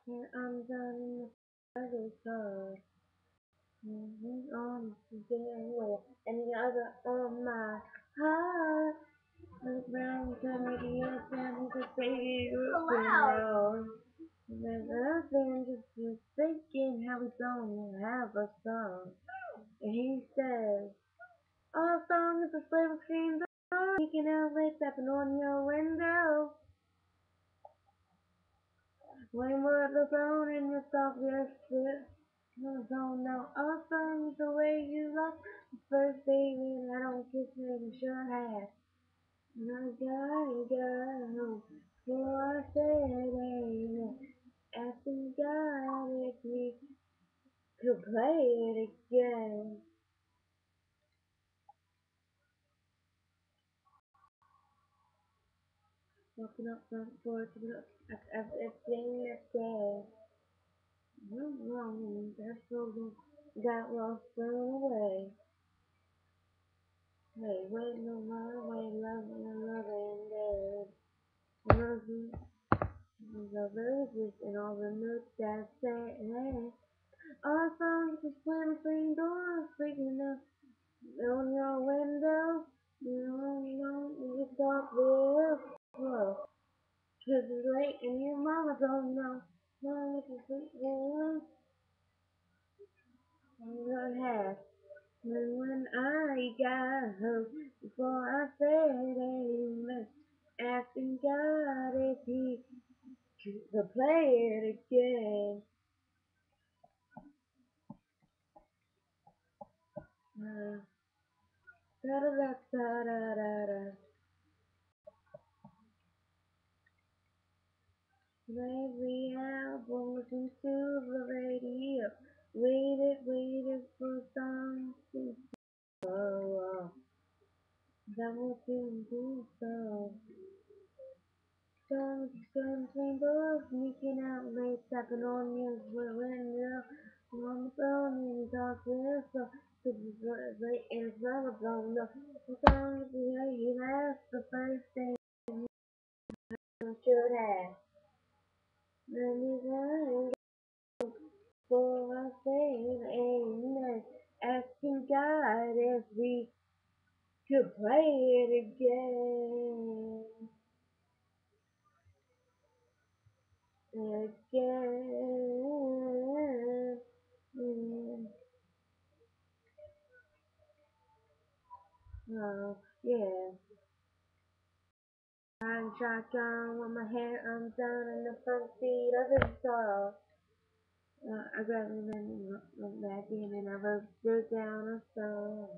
And I'm done in the other car. On the and the other on my heart. Look round, turn me to your family, cause baby, you're around. And then nothing, just thinking how we gonna have a song. And he says, all songs is a slave screen door, sneaking out late, tapping on your window. When we're alone in your soft, yes, don't know all songs the way you love. First baby, I don't kiss her, you sure have. I gotta go, before I say it ain't. Asking God if we could play it again. Walking up front porch, everything that's dead. What's wrong? That children got lost, thrown away. Hey, waiting on my way, loving and loving dead. Loving the roses and all the notes that say, hey. Our songs just slam between doors, freaking up on your window. You talk real slow. 'Cause it's late and your mama don't know. Mama just sleeping on your head. And when I got home, before I said amen, asking God if he could play it again. Da da da da da da da. Every album listen to the radio. Waited for something to go. That was do so. Storms between doors, sneaking out late, tapping on your window. On the phone, and you talk real slow. Cause it's late and it's never blown up. The song you have the first thing you should have. Then you run for I say amen. Asking God if we could play it again. Again. Oh, yeah. Riding shotgun with my hair undone in the front seat of his car. I grabbed him and went back in and I wrote it down a song.